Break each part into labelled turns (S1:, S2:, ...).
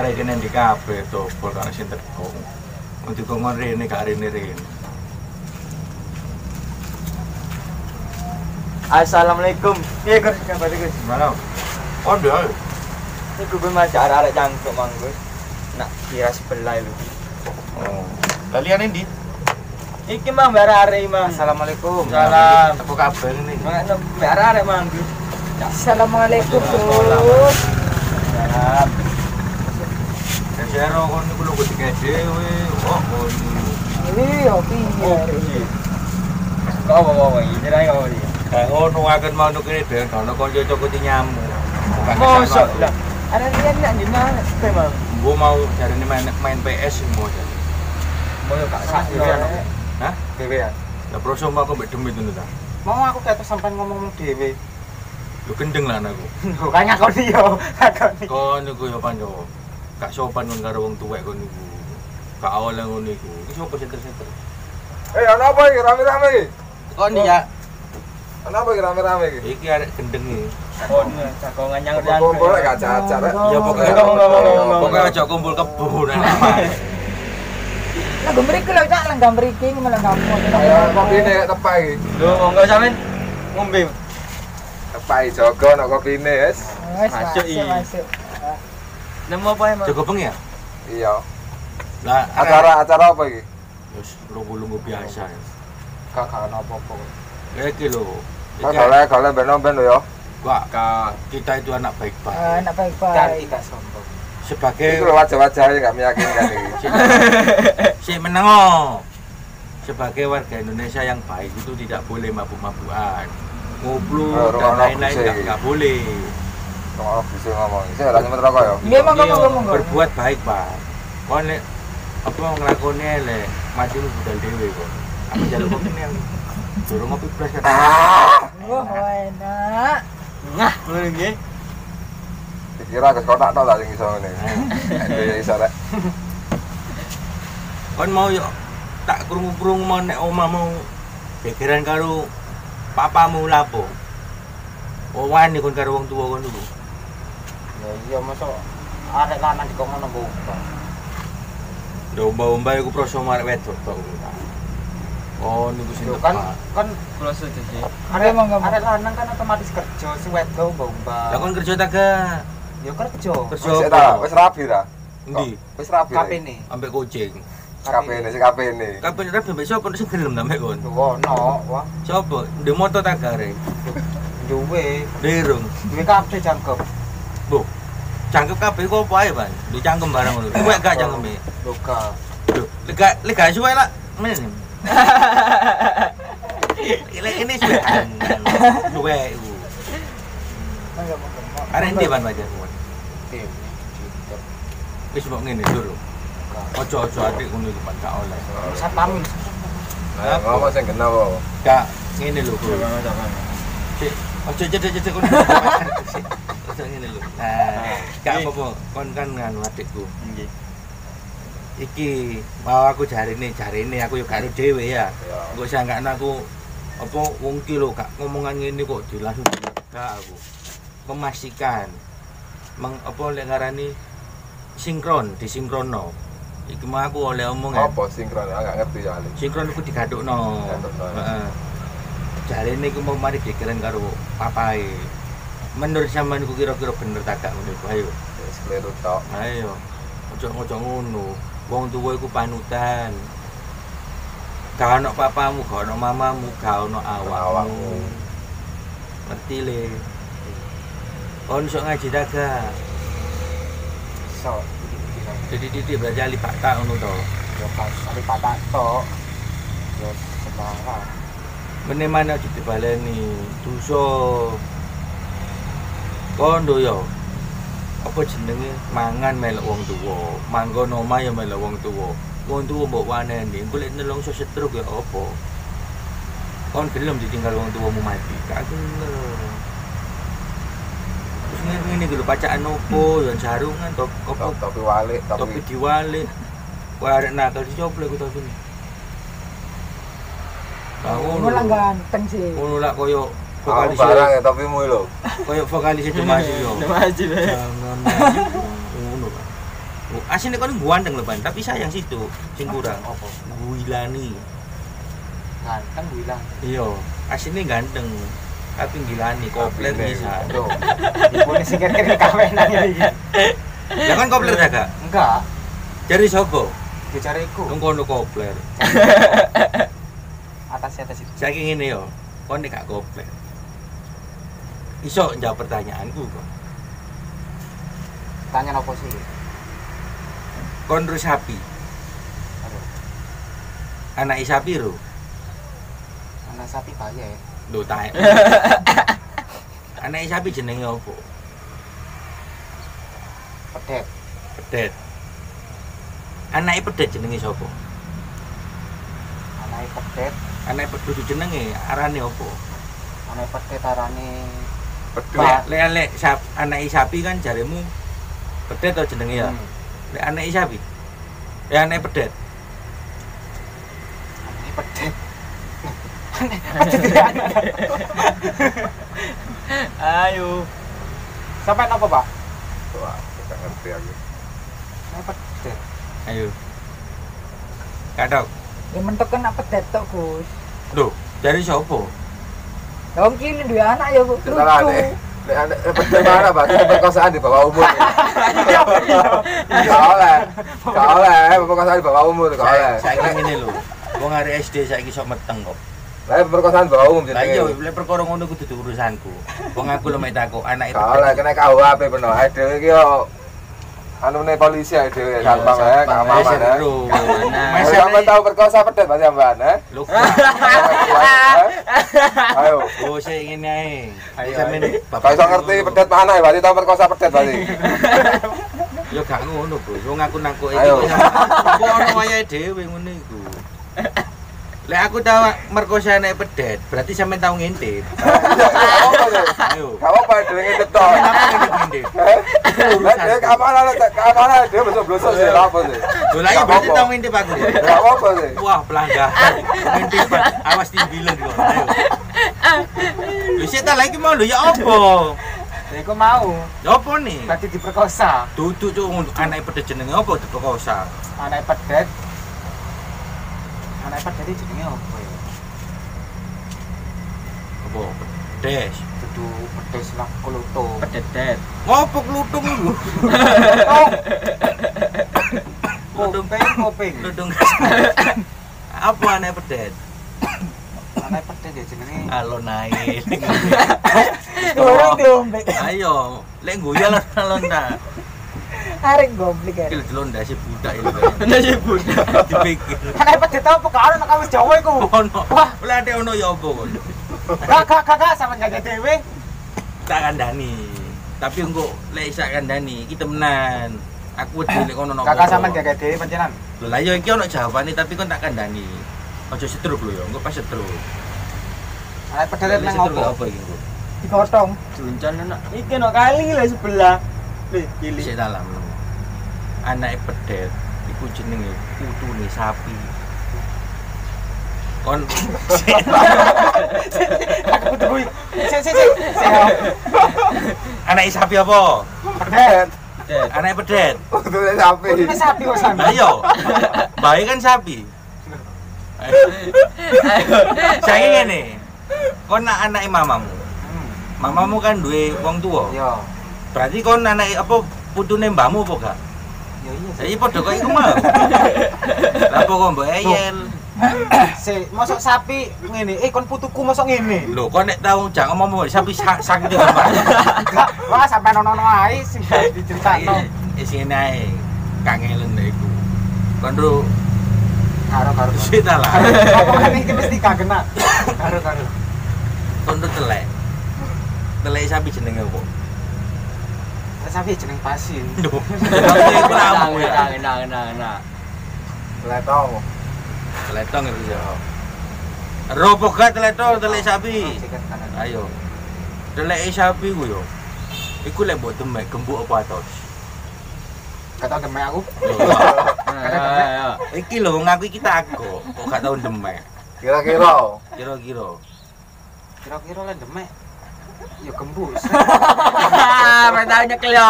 S1: arek kene ndi kabeh to, kok sing teko. Wong dikongkon rene gak rene-rene.
S2: Assalamualaikum. Iya, Gus. Kabar Gus.
S1: Mana? Ondo.
S2: Iku gue masih arek cangkuk Mang Gus. Nak kira sebelah lho.
S1: Oh. Kalian endi?
S2: Iki Mang arek Mang.
S1: Assalamualaikum.
S2: Salam.
S1: Apa kabar ini?
S2: Mang arek Mang Gus.
S3: Assalamualaikum, Gus.
S2: Salam.
S1: Sero kon niku lho dikek dhewe. Oh,
S3: Iya, piye?
S2: Kok apa-apa iki cerai kok iki.
S1: kayak ngono akan mau kene dhewe ono kanca cokoti nyamuk.
S2: Mosok lah. Ada dia nak di mana? Memang.
S1: Gua mau jarine main PS semua jadi.
S2: Mau gak sak dhewean.
S1: Hah?
S2: Dhewean.
S1: Lah proso mau aku mbek demit ngono ta.
S2: Mau aku kata sampean ngomong dhewe.
S1: Lu kendeng lah anakku.
S2: Kok ngakoni yo, ngakoni.
S1: Kon niku yo panjo. Gak sopan kon karo wong tuwek kon niku. Gak awal ngono iku. Iki sopo senter-senter.
S4: Ana apa iki rame-rame iki?
S1: Kon ya.
S4: Ana apa iki rame-rame iki?
S1: Iki arek gendeng iki.
S2: Oh, jagongan yang udah.
S4: Kumpul gak cacat rek.
S1: Ya pokoknya
S2: ngomong.
S1: pokoknya aja kumpul kebun.
S3: Lah mriki lho Cak, lenggah mriki malah kamu.
S4: Ayo kopine tepak iki.
S2: Lho, monggo sampean ngombe.
S4: Tepak iki jaga nek kopine wis.
S3: Wes
S2: Masuk,
S3: masuk.
S2: Nemu apa emang?
S1: Jago peng ya?
S4: Iya.
S1: Lah
S4: Acara apa iki?
S1: wis lungguh-lungguh biasa.
S4: Gak ana apa-apa.
S1: Ya iki lho.
S4: Gale ben-ben lho ya.
S1: Wah, kita itu anak baik-baik.
S3: Anak
S2: Dan
S3: baik-baik.
S2: tidak sombong.
S1: Sebagai
S4: Iku wajah-wajahnya gak meyakinkan iki.
S1: si menengo. Sebagai warga Indonesia yang baik itu tidak boleh mabuk-mabukan. Ngobrol dan lain-lain nggak boleh.
S4: Kalau bisa ngomong, saya lagi rokok ya.
S3: Nggih, monggo.
S1: Berbuat baik, Pak. Kon nek apa nglakone lek matimu budal dhewe kok. Aku njaluk kopi nih. Durung ngopi plus kan.
S3: Wah, enak.
S2: Nah, ngono nggih.
S4: Dikira ke kotak tok tak sing iso ngene. Ya iso rek.
S1: Kon mau yo tak krungu-krungu mau nek omahmu gegeran karo papamu lapo. Oh wani kon karo wong tuwa kon niku.
S2: Ya iya mosok arek lanang dikongkon nang mbok.
S1: Domba-domba iku proso marek wedok tok. Oh niku sing
S2: Kan
S1: tepat.
S2: kan kula setuju sih.
S3: Arek monggo.
S2: Arek lanang kan otomatis kerja si wedok mbak.
S1: Lah kon kerja ta ga?
S2: Ya kerja.
S1: Kerja
S4: Wis
S1: apa?
S4: ta, wis rabi ta?
S1: Endi?
S4: Wis rabi.
S2: KPN.
S1: Ambek kucing.
S4: KPN.
S1: Kapan rapi mbek sapa sing gelem ta mbek kon?
S2: Ono, wah.
S1: Sapa? Ndek moto ta gare?
S2: Duwe.
S1: Derung.
S2: Duwe kabeh jangkep.
S1: Bu. Cangkep kabeh kok apa ae, Ban? Dicangkem barang ngono. Kuwek gak cangkeme?
S2: Loka.
S1: Lho, lek gak suwe lah. Men. Ini suwe. Suwe iku.
S3: Monggo.
S1: Arek ndi Ban pacar?
S2: Tim.
S1: Wis mbok ngene lho. Ojo-ojo atik ngono iki Ban gak oleh.
S2: Satpam.
S4: Ngomong sing genah kok.
S1: Gak ngene lho, Bro. Sik, ojo cedek-cedek ngono. Ojo ngene lho. Nah, gak apa-apa. Kon kan nganu adikku.
S2: Nggih.
S1: Iki mau aku jarine aku yo gak dhewe ya. Engko sangkane aku apa wong ki lho gak ngomongan ngene kok dilangsung gak aku. Memastikan apa lek ngarani sinkron, disinkrono. Iki mau aku oleh omongan.
S4: Apa sinkron? Gak ngerti ya.
S1: Sinkron iku digadukno. Heeh. Jarine iku mau mari gegeran karo papae. Menurut sampean iku kira-kira bener ta gak ngono iku? Ayo.
S4: Wis kleru tok.
S1: Ayo. Ojo ngono. Wong tuwa iku panutan. Gak ono papamu, gak ono mamamu, gak ono awakmu. Ngerti le. Kon sok ngaji ta gak?
S2: So.
S1: Titik-titik berarti ali pakta ngono to.
S2: Ya pas ari patak tok. Ya semangat.
S1: Mene mana dibaleni dosa. Kondo yo. Apa jenenge mangan melok wong tuwa, manggon omah ya melok wong tuwa. Wong tuwa mbok waneni, engko lek nelongso setruk ya apa? Kon gelem ditinggal wong tuwamu mati, gak gelem. Terus ngene iki lho pacakan opo, ya jarungan to, apa
S4: Topi walik,
S1: topi diwalik. Kowe arek nakal dicoplok iku topi.
S3: Ngono lah ganteng sih.
S1: Ngono lak koyo
S4: Aku
S1: vokalis.
S4: barang ya topimu lho.
S1: Koyo vokalis Demasi yo.
S2: Demasi.
S1: Jangan ngono. asine kon ganteng lho Ban, tapi sayang situ sing kurang.
S2: Apa?
S1: Guilani.
S2: Ganteng bilang.
S1: Iya, asine ganteng. Tapi gilani kopler bisa.
S2: Bro. Ibu sing kira-kira kawenan ya iki.
S1: Lah kan kopler jaga.
S2: Enggak.
S1: Jari sapa?
S2: Dicariku.
S1: Wong kono kopler.
S2: Atas itu.
S1: Saiki ngene yo. Kon nek gak kopler. Iso njawab pertanyaanku kok.
S2: Tanya apa sih?
S1: Kon ru sapi.
S2: Aduh,
S1: Anak sapi ro.
S2: anak sapi bahaya ya.
S1: Lho tae. Anak sapi jenenge opo?
S2: Pedet.
S1: Pedet. Anake pedet jenenge sapa?
S2: Anak pedet.
S1: Anake pedet jenenge arane opo?
S2: Anak pedet arane
S1: Lek anake sapi kan jaremu pedet to jenenge ya. Lek anake sapi. Anake pedet.
S2: Anak pedet. Ayo. Sampai apa, Pak?
S4: Wah, gak ngerti aku.
S2: Anak pedet.
S1: Ayo. Kadok.
S3: Ya mentok kena pedet tok, Gus.
S1: Lho, dari sapa?
S3: Wong kini duwe anak ya, Gus.
S4: Salah deh. Nek anak mana Pak? Itu perkosaan di bawah umur. Gak oleh. Gak oleh, perkosaan di bawah umur gak oleh.
S1: Saiki ngene lho. Wong arek SD saiki sok meteng kok.
S4: Lah perkosaan bawah umum
S1: Lah iya,
S4: jenenge.
S1: lek perkara ngono kudu urusanku. Wong aku lho mek takok anake
S4: Gak oleh kena KUHP peno. Ae dhewe iki yo anune polisi ae dhewe satpam ae gak aman ae. Mas sampe tau perkosa pedet Mas sampean,
S1: Lho.
S4: Ayo.
S1: Oh, sik ngene ae.
S2: Ayo,
S1: Sampeyan
S4: Gak iso ngerti pedet mana ya, berarti tau perkosa pedet berarti.
S1: Ya gak ngono, Bro. Wong aku nangkuk
S4: Ayo.
S1: iki. Kok ono wayahe dhewe ngono iku. Lek aku tau merkosa anak pedet, berarti sampean tau ngintip. Ayo.
S4: Gak apa-apa dhewe ngintip tok.
S1: Kenapa ngintip-ngintip?
S4: Lah dhewe keamanan dhewe blosok sih lha apa sih.
S1: Lho lah iya berarti tau ngintip aku.
S4: Gak apa-apa sih.
S1: Wah, pelanggaran. Ngintip awas timbilan kok. Ayo. Lho sik ta lagi mau lho ya opo?
S2: Ya iku mau.
S1: Ya opo nih?
S2: Tadi diperkosa.
S1: Duduk cuk anak pedet jenenge opo diperkosa?
S2: Anak pedet. Anak pedet iki jenenge apa ya?
S1: Opo? Pedes.
S2: Dudu pedes lah kluto.
S5: Pededet.
S1: Ngopo kluthung iku?
S2: Kopeng.
S1: Kluthung. Apa anak pedet?
S2: Anak pedet ya jenenge.
S1: Alon naik.
S3: Orang diombe.
S1: Ayo, lek guya lah alon ta.
S3: Arek goblok ya.
S1: Kil delondasi budak itu.
S5: Nasi budak.
S1: Dipikir.
S2: Anak pedet apa karo nek wis Jawa iku?
S1: Ono.
S2: Wah.
S1: Lah ade ono ya apa kon?
S2: Gak sampe jaga dhewe.
S1: Tak kandani. Tapi engko lek isak kandani iki temenan. Aku wedi lek kono nopo.
S2: Kakak sampe jaga dhewe pancenan.
S1: Lho lah ya iki ono jawabane tapi kon tak kandani. Aja setruk lho ya, engko pas setruk.
S2: Anak pedet nang
S1: Setruk
S2: opo?
S1: apa iki engko?
S3: Digotong.
S5: Duncan anak. Iki no kali lah sebelah. Lih, pilih.
S1: Sik dalam. Anake pedet iku jenenge putune sapi. Kon
S2: Aku kudu sik.
S1: anake sapi apa?
S2: Pedet.
S1: Anake pedet.
S4: Untuk sapi.
S2: Ini sapi kok sampe.
S1: Lah iya. Bae kan sapi. Saiki ngene. Kon nak anake mamamu. Mamamu kan duwe wong tuwa.
S2: Yo.
S1: Berarti kon anake apa putune mbahmu apa gak?
S2: Yo iya
S1: Lah iya padha kok iku mau. Lah apa kok mbok eyel?
S2: Sik, mosok sapi ngene. Kon putuku mosok ngene.
S1: Lho kok nek tau jak ngomong sapi sakit ya, Pak.
S2: Enggak, wah sampe ono ae sing diceritakno.
S1: Isine ae. Kangelen iku. Kon ro
S2: Karo.
S1: sik ta lah.
S2: Apa iki mesti gak kena. Karo.
S1: Kon ro telek. Telek sapi jenenge apa?
S2: Sapi jeneng pasin.
S1: Lho. Sapi pramu ya.
S5: Enak.
S4: Letong.
S1: Teletong itu ya. Ropo gak teletong telek sapi.
S2: Sikat kanan.
S1: Ayo. Telek sapi ku yo. Iku lek mbok demek gembuk apa atos?
S2: Kata demek aku.
S5: Ayo.
S1: Iki lho wong aku iki takok, kok gak tau demek.
S4: Kira-kira
S1: Kira-kira.
S2: Kira-kira lah demek. Ya gembus.
S5: Padahal nyekel yo.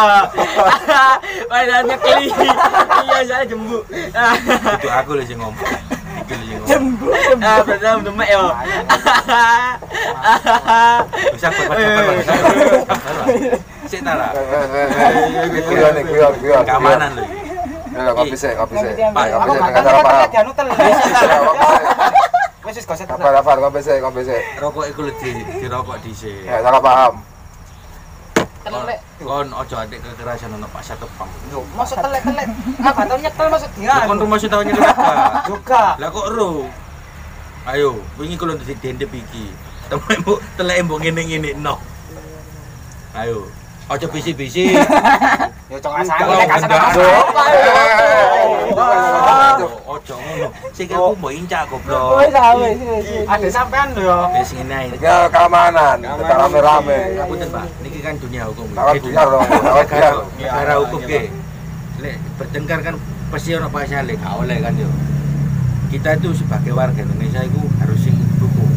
S5: Padahal nyekeli. Iya saya jembuk.
S1: Itu aku lho sing ngomong. Iki lho sing ngomong.
S3: Jembu.
S5: Padahal demek yo.
S1: Bisa sabar. Sik ta lah.
S4: Guyon.
S1: Keamanan lho iki.
S4: Ya kopi sik.
S3: Aku
S4: Kopi
S3: gak
S4: sik
S3: tahu
S4: paham.
S3: anu teles.
S2: Wis goset.
S4: Kabar kopi sik.
S1: Rokok iku lho dirokok dhisik.
S4: Ya salah paham.
S3: Telek.
S1: Kon ojo adik kekerasan ono Pak Satepam.
S2: Yo, masuk telek-telek. Ah, gak tau nyekel masuk dia.
S1: Lah kon rumah sing tau nyekel apa?
S2: Juga.
S1: Lah kok ero? Ayo, wingi kula dendep iki. Tememu teleke mbok ngene-ngene no. Ayo. Ojo bisi-bisi.
S2: Yo cok asane
S1: Kalau
S2: nek kasar
S1: gendaan.
S2: masuk.
S1: Ojo ngono. Sik aku mbok incak goblok.
S3: Wis wis.
S2: Ada sampean lho.
S1: Wis ngene ae.
S4: Ya keamanan, kita rame-rame.
S1: Punten, Pak. Niki kan dunia hukum.
S4: Lawan biar dong, lawan biar.
S1: Negara hukum ke. Lek bertengkar kan pasti ono pasal gak oleh kan yo. Kita itu sebagai warga Indonesia itu harus sing hukum.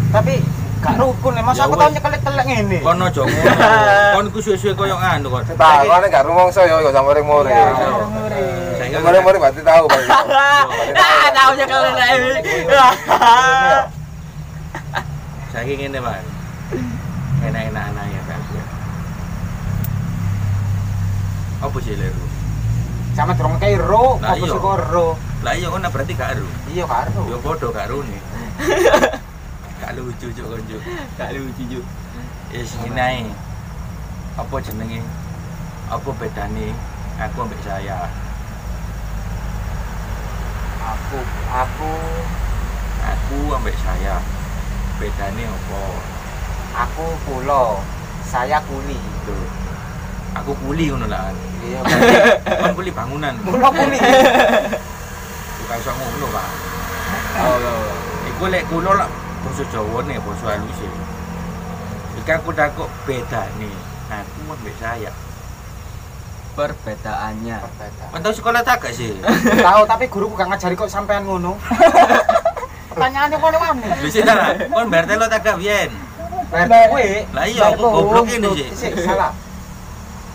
S2: Tapi gak rukun nek masa
S1: Ya
S2: aku
S1: wis.
S2: tau nyekel telek ngene.
S1: Kon ojo ngono. Kon ku suwe-suwe koyo anu kon.
S4: Tak, kau ini gak rumongso ya, gak sama orang-orang.
S1: Saiki
S4: Orang-orang berarti tahu, Pak.
S5: Tahu nyekel telek.
S1: Saiki ngene, Pak. Enak-enak anake Pak. Apa sih leru?
S2: Sama durung kei ro,
S1: Nah,
S2: apa
S1: iya.
S2: sih kok ro?
S1: Lah iya kon berarti gak ero.
S2: Iya karo.
S1: Yo padha karo ne. Gak lucu juk kon juk.
S5: Gak lucu juk.
S1: Wis ngene ae. Apa jenenge? Apa bedane aku ambek saya? Aku ambek saya. Bedane apa?
S2: Aku pulo, saya kuli.
S1: Tuh. Aku kuli ngono lah.
S2: Iya.
S1: Kon kuli bangunan.
S2: Pulo kuli.
S1: Bukan iso ngono, Pak.
S5: Oh.
S1: Iku lek kulo lah basa Jawane, basa halus e. Iki aku takut bedane aku ambek saya.
S5: Perbedaannya.
S1: Kon tau sekolah tak gak sih?
S2: Tahu tapi guruku gak ngajari kok sampean ngono. Pertanyaannya kok mana?
S1: Lho sik ta lah, kon bar telo tak gak biyen.
S2: Bayar kue.
S1: Lah iya aku goblok ini sih.
S2: Sik salah.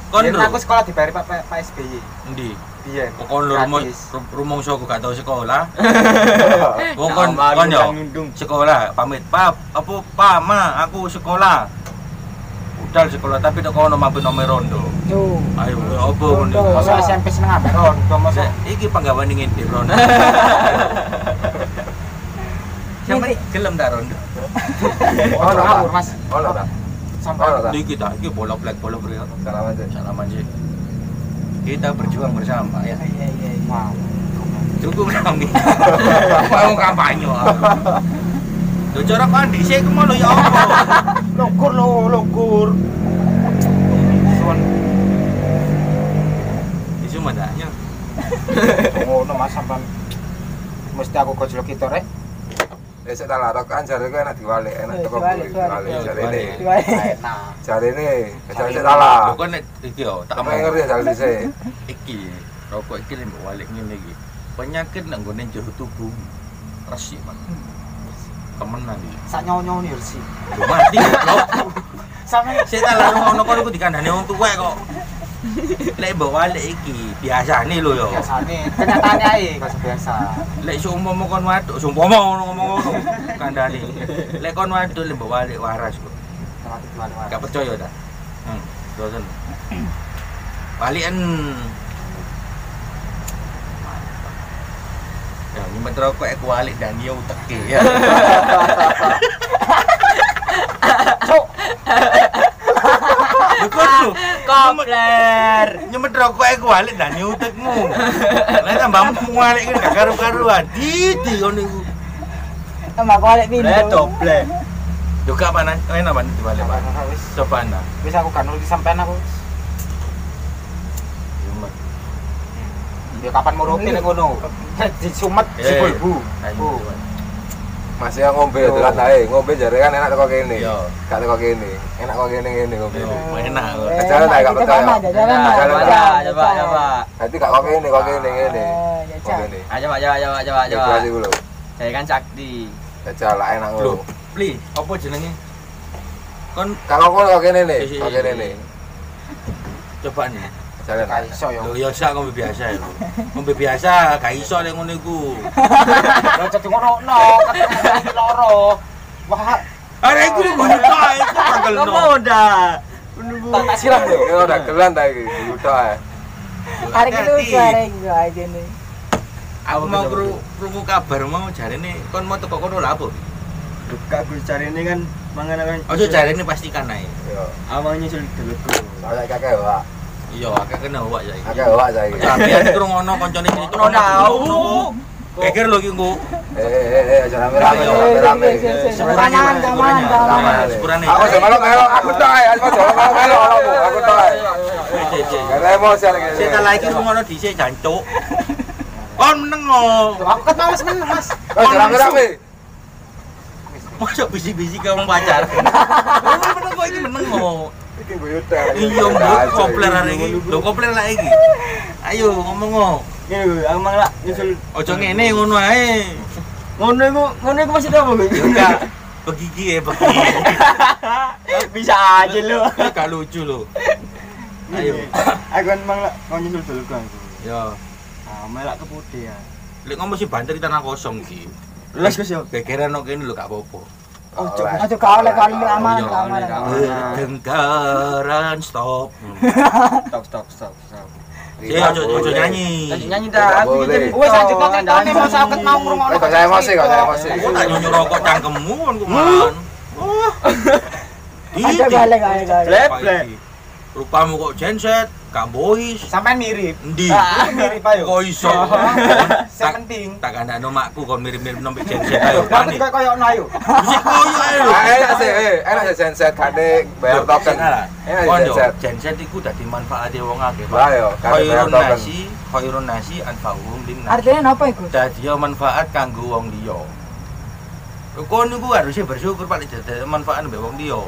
S1: Kon
S2: Biyen
S1: lho.
S2: aku sekolah dibayari Pak SBY.
S1: Endi?
S2: Biyen.
S1: Kok kon lho
S2: Gratis.
S1: rumongso aku gak tau sekolah. Wong
S5: Nah,
S1: kon yo
S5: nundung.
S1: sekolah pamit, "Pap, apa Pa, Ma, aku sekolah." Budal sekolah tapi tok kono mampir nomor rondo.
S3: Yo.
S1: Ayo opo ngono.
S3: Rondo.
S2: Masa SMP seneng ambek rondo masa.
S1: Iki panggawane ngintip rondo. Sampe gelem ta rondo.
S2: Oh, ngawur Mas.
S4: Ono tak?
S2: Sampai
S4: Ono tak?
S1: Iki ta, iki bola black bola beri.
S4: Salam aja.
S1: Salaman sih. Kita berjuang bersama ya.
S3: Iya.
S2: wow.
S1: Dukung kami. Mau kampanye. Lho cara kondisi iku mau lho ya apa?
S2: Logur. Suwon
S1: Isu madanya.
S2: ngono Mas sampean mesti aku gojlok itu rek.
S4: Ya sik tak larok kan jare ku enak diwalik, enak teko
S3: Diwalik,
S4: kuwi, diwalik
S1: diwalik.
S4: jare ini.
S2: Enak.
S4: Jare ini, jare sik salah.
S1: Lho kon nek iki yo tak
S4: Tak ngerti ya jare dhisik.
S1: iki rokok iki lek mbok walik ngene iki. Penyakit nang gone jero tubuh. Resik man. Temenan iki.
S2: Sak nyawa-nyawa nih sih.
S1: Lho mati goblok.
S2: Sampe
S1: Sik tak larung ngono kon iku dikandani wong tuwek kok. Lek mbok walik iki biasane lho yo.
S2: biasane kenyataannya ae kok biasa.
S1: Lek seumpama kon waduk, seumpama ngono ngomong ngono kandhani. Lek kon waduk lek mbok walik waras kok. Gak percaya ta? Dosen. Balikan. Ya, nyempet rokok aku balik dan dia uteke ya.
S2: Cuk,
S1: Bekon lu.
S5: Kopler.
S1: Nyempet rokok aku balik dan dia utekmu. Lah tambah mualik kan gak karu-karuan. Didi ngono iku.
S3: Tambah balik pintu.
S5: Doble.
S1: Yo gak panan, enak ban dibalik, Pak.
S2: wis.
S1: Coba ana.
S2: Wis aku kan nulis sampean aku.
S1: Nyempet.
S2: Ya kapan mau rutin ngono? Di Sumet si Bulbu.
S1: Ayo.
S4: Masih yang ngombe telat ae, ngombe jare kan enak teko kene.
S1: Yo.
S4: Gak teko kene. Enak kok kene ngombe.
S1: Yo, enak.
S4: Jalan tak, gak percaya.
S3: Jalan
S5: Coba.
S4: Nanti gak kok kene ngene.
S3: Ya,
S4: Kok kene.
S5: Ayo coba.
S4: Coba sih dulu.
S5: Saya kan sakti.
S4: Jajal lah enak
S1: Lho,
S4: ngono.
S1: Pli, apa jenenge? Kon
S4: Kalau kok kene nih,
S1: Isi.
S4: kok kene nih.
S1: coba nih.
S4: Jalan.
S3: Gak iso yo.
S1: Lho ya sak ngombe biasa ya. Ngombe biasa gak iso nek ngono iku.
S3: Lah jadi ngono kan loro. Wah,
S1: Arek iku ngono tok iku tanggal
S5: Kamu
S1: no.
S5: udah.
S3: tak siram lho.
S4: Ini udah gelan ta iki, udah ae.
S3: Arek itu arek iki aja nih.
S1: Aku mau krungu kabar mau jarene kon mau teko kono lha apa?
S5: Buka gue cari ini kan mangan kan.
S1: Ojo jarene pastikan ae.
S4: Yo,
S5: Awalnya sulit dulurku.
S4: saya kakek wak.
S1: Iya, akeh kena awak saiki.
S4: Kakek wak saiki.
S1: Sampeyan krungono koncone cerita.
S5: Ono tahu.
S1: Geger lho iki engko.
S4: Jangan rame-rame.
S3: Kaman.
S1: Sepurane.
S4: Aku sama melo, aku tok ae. Aku sama melo, aku tok ae. Karena emosi lagi.
S1: Sik tak lagi krungono dhisik jancuk. Kon meneng kok.
S3: Aku kan males meneng, Mas.
S4: Rame-rame.
S1: Masuk bisi-bisi kamu pacar. Oh, meneng kok iki meneng kok.
S4: Iki guyu teh.
S1: Iya, mbok kopler arek iki. Lho kopler lah iki. Ayo ngomong kok.
S5: Ini aku mang lah nyusul.
S1: Ojo ngene ngono ae.
S5: Ngono iku masih apa gue?
S1: Enggak. Begigi begi.
S5: Bisa aja lo.
S1: Gak lucu lho. Ayo.
S5: Aku kan mang lah mau nyusul dulu kan.
S1: Yo.
S5: Ah, melak ke putih ya.
S1: Lek ngomong si banter di tanah kosong iki.
S5: Luas Gus yo.
S1: Gegeran kok kene lho gak apa-apa.
S3: Aduh kau oleh kali aman, aman.
S1: Bertengkaran stop.
S5: Stop.
S1: Si ojo nyanyi.
S5: Nyanyi dah. Aku
S4: Boleh.
S5: jadi.
S3: Wes anjir kok ketone mau saket mau ngrungokno.
S4: Kok saya emosi, kok saya emosi.
S1: Aku tak nyonyo rokok cangkemmu kan kuman.
S3: Ada balik.
S5: Blek.
S1: Rupamu kok genset, gak bois.
S3: Sampean mirip.
S1: Endi?
S3: Mirip ayo.
S1: Kok iso?
S3: Sing penting.
S1: Tak kandakno makku kon mirip-mirip nombek genset ayo.
S3: Tapi kok koyo ono ayo.
S1: Bisa koyo ae lho.
S4: Enak sih genset kade bayar token. Enak
S1: Kon
S4: sih
S1: yo
S4: genset.
S1: genset iku dadi manfaate wong akeh,
S4: Lah
S1: Pak.
S4: yo, kade bayar token.
S1: Khairun nasi anfa'uhum linnas.
S3: Artinya apa iku?
S1: Dadi yo manfaat kanggo wong liya. Kon niku harusnya bersyukur Pak dadi manfaat mbek wong liya.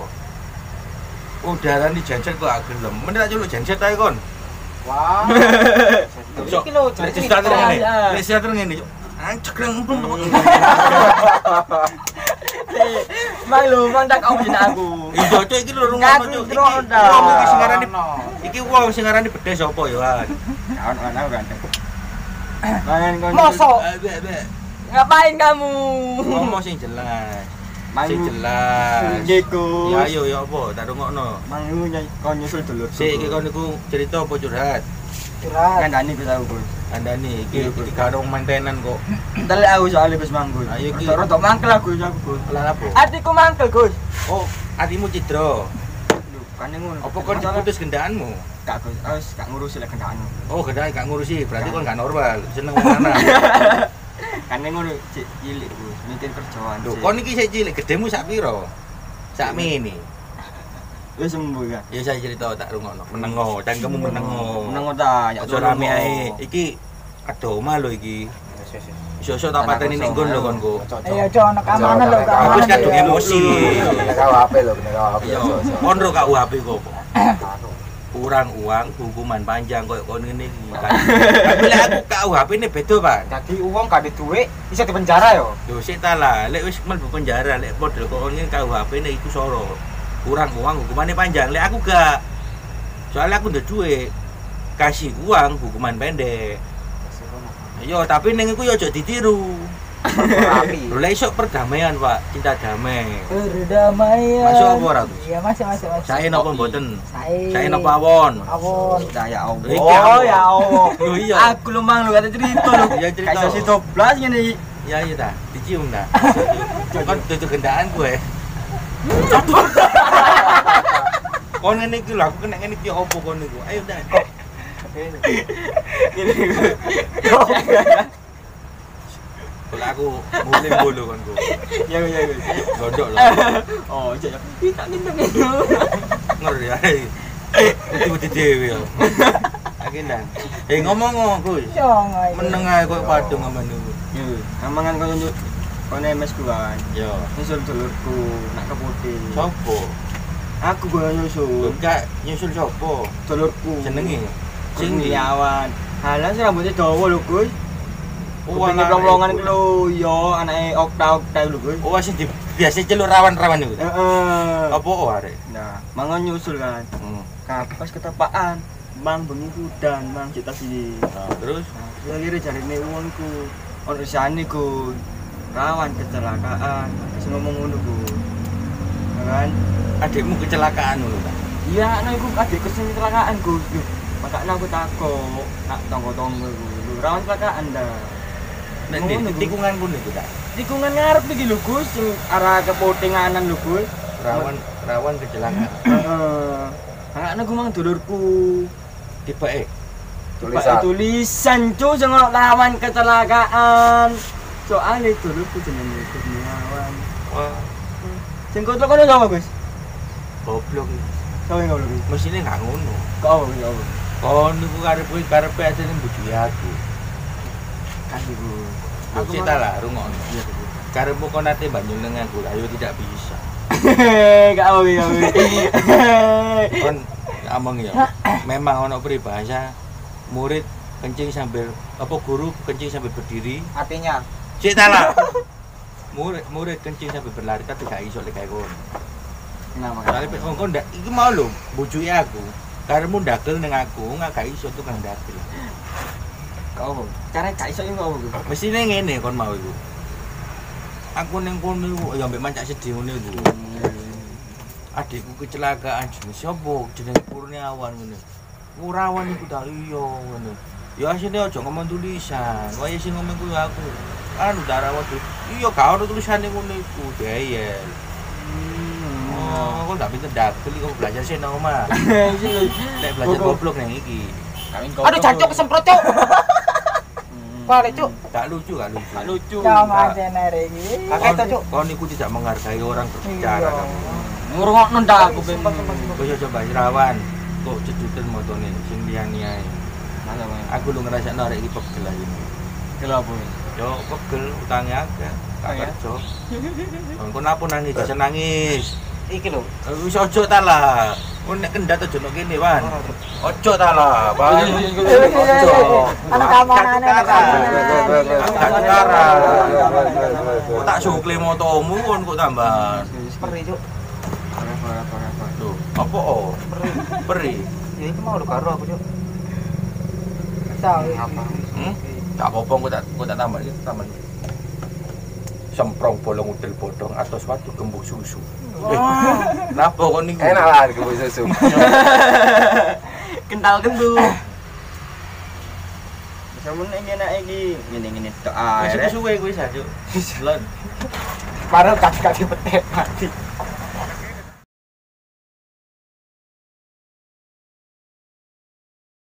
S1: Udaran di genset kok agak gelem. Mending tak culuk genset ae kon.
S3: Wah.
S1: Sok.
S3: Iki lho
S1: Lek
S3: jadi
S1: starter ngene. Lek starter ngene. Cekreng empung.
S5: Mang lu mang tak kau jeneng aku.
S1: Iya, cuk iki lho rungono cuk. Iki wong iki sing ngarani iki wong sing ngarani bedes sapa ya, Wan?
S5: Kawan aku ganteng. Mangan kon.
S3: Mosok.
S5: Ngapain kamu?
S1: Ngomong sing jelas.
S5: Mang
S1: Sing jelas.
S5: Gekus.
S1: Ya ayo ya apa? Tak rungokno.
S5: Mang lu kon nyusul dulur.
S1: Sik iki kon niku cerita apa curhat?
S3: Curhat.
S5: Kandani Gus aku Gus.
S1: Andani iki karo mantenan kok.
S5: Telek aku soalnya Gus manggung.
S1: Ayo, Ki.
S5: Rotok mangkel aku Gus.
S1: Lah apa?
S5: Artiku mangkel Gus.
S1: Oh, atimu cidra.
S5: Lho, kan ngono.
S1: Apa kon putus gendaanmu?
S5: Gak Gus, wis gak ngurusi lek kendaan.
S1: Oh, gendaan gak ngurusi, berarti kon gak normal. Seneng wong lanang.
S5: Kan ngono cik cilik Gus, mikir kerjaan.
S1: Lho, kon iki sik cilik, gedemu sak piro? Sak mini.
S5: wis sembuh kan.
S1: Ya saya cerita tak rungokno. Menengo, cangkemmu menengo.
S5: Meneng ta, ya
S1: Aja rame ae. Iki ada omah lho iki. Iso-iso tak pateni ning nggon lho konku.
S3: Ayo aja ono keamanan lho,
S1: Aku wis kadung
S3: keamanan.
S1: emosi.
S4: Nek HP lho, nek HP.
S1: Iya, kon ro KUHP kok apa? Kurang uang, hukuman panjang koyo kon ngene iki. Tapi lek aku KUHP ini beda, Pak.
S3: Dadi uang gak ada duit, bisa dipenjara yo.
S1: Yo sik ta lah, lek wis mlebu penjara, lek padha kok ngene KUHP ne iku soro. Kurang uang hukumannya panjang, lek aku gak. Soalnya aku ndak duit. Kasih uang hukuman pendek. Yo tapi ning iku yo aja ditiru.
S3: Rapi.
S1: Lho lek iso perdamaian, Pak, cinta damai.
S3: Perdamaian.
S1: Masuk apa ora, Gus?
S3: Iya, masuk.
S1: Saya napa mboten?
S3: Sae.
S1: Saya napa awon?
S3: Awon.
S5: ya Allah.
S1: Iki aku.
S5: Oh ya Allah.
S1: Lho iya.
S5: Aku lu mang lu kata cerita lu.
S1: Iya, cerita.
S5: Kayak sosis 12 ngene iki.
S1: Ya iya ta, dicium ta. Kon dudu gendaan gue. Kon ngene iki lho, aku kena ngene iki opo kon niku. Ayo dah. Kalau aku mulai bolu kan ku.
S5: Ya.
S1: Gondok lah.
S5: Oh, iya. Tak minum.
S1: Ngeri ya. Uti-uti dewe ya. Akhirnya. Ngomong Gus.
S3: Jangan.
S1: Meneng ae koyo padung aman niku.
S5: Yo, amangan kono nyuk. Kono MS ku kan.
S1: Yo.
S5: Nyusul dulurku nak keputih.
S1: Sopo?
S5: Aku go nyusul.
S1: Enggak nyusul sopo?
S5: Dulurku.
S1: Jenenge.
S5: Sing Liawan. Halah sing rambutnya dawa lho, Gus. Kuping plong-plongan ku lho, yo anake Okta lho, Gus.
S1: Oh, sing biasa celuk rawan-rawan iku.
S5: Heeh.
S1: Apa arek?
S5: Nah, mangan nyusul kan. Pas ketepaan, Mang bengi udan, Mang cita sini.
S1: Nah, terus
S5: Ya kira jarine wong ku ono risane ku rawan kecelakaan. Wis ngomong ngono ku. Kan
S1: adikmu kecelakaan ngono ta?
S5: iya ana iku adikku sing kecelakaan ku. Makanya aku takut nak tonggo-tonggo ku. Rawan kecelakaan dah.
S1: Nek
S5: Ngono,
S1: di
S5: Gus.
S1: tikungan pun iku ta.
S5: Tikungan ngarep iki lho Gus, sing arah kepotinganan lho Gus.
S1: Rawan kecelakaan.
S5: Heeh. Makanya aku mang dulurku.
S1: Tibake
S5: Tulisan cu sing lawan kecelakaan. Soale dulurku jenenge Kurniawan.
S1: wah,
S5: Sing kono kono sapa Gus?
S1: goblok.
S5: Sapa yang goblok?
S1: Mesine gak ngono.
S5: Kau ya Allah.
S1: Kon niku karepe asline bojoe aku.
S5: Kasih Gus.
S1: Aku
S5: mau-
S1: cerita lah, rungokno.
S5: Iya Gus.
S1: Karepmu kon nate banyu nang aku, ayo tidak bisa.
S5: Gak mau ya.
S1: Kon ngomong ya. Memang ono peribahasa murid kencing sambil guru kencing sambil berdiri.
S3: Artinya
S1: Cerita lah. Murid kencing sambil berlari tapi gak iso lek kayak kono.
S5: Kenapa?
S1: Soale kon ndak iki mau lho bojoke aku. Karepmu ndagel ning aku, gak iso tukang ndagel.
S5: Kau. Cara gak iso iku apa Gus?
S1: Mesine ngene kon mau iku. Aku ning kono iku ya mbek mancak sedih ngene iku. Adikku kecelakaan jenenge sapa? Jenenge Kurniawan ngene. Kurawan iku ta iya ngene. Ya asine aja ngomong tulisan. Wae sing ngomong kuwi aku. Anu darawan tuh. Iya gak ono tulisane ngono iku, Deyel. Oh, kok ndak pinter dagel iki kok belajar sih nang omah. Nek belajar goblok nang iki.
S3: aduh jancuk kesemprot cuk. Balik cuk.
S1: Gak lucu, gak lucu.
S5: Gak lucu.
S3: Ya macene iki. Kakek to cuk.
S1: Kau niku tidak menghargai orang berbicara
S3: Iya.
S1: kamu.
S5: Ngrungokno ndak aku ben.
S1: Kau coba rawan. Kok ceduten motone sing liyane ae.
S5: Masa Bang?
S1: Aku lu ngerasa arek iki pegel ae.
S5: Kenapa?
S1: Yo pegel utangnya akeh.
S5: Oh,
S1: Gak
S5: ya?
S1: kerja. Kau napa nangis? Jangan nangis.
S3: Iki lho.
S1: Wis ojo ta lah. Kau nek kendat ojo nang kene, Wan. Ojo ta lah, Wan. Ojo.
S3: Anak kamanane, anak kamanane.
S1: Gak ketara. Kok tak sukle motomu kon kok tambah.
S3: Peri cuk.
S1: Tuh, apa oh? Peri.
S3: Ya iki mau lho karo aku cuk. Tahu apa?
S1: Gak apa-apa kok tak tambah iki tambah. Semprong bolong udel bodong atau suatu gembuk susu. Napa kok niku?
S4: Enak lah gembuk susu.
S5: Kental kentu. Bisa meneh enak iki. Ngene-ngene tok
S1: Wis
S5: ae.
S1: suwe kuwi sajuk. Lon.
S3: Baru kaki-kaki petek mati.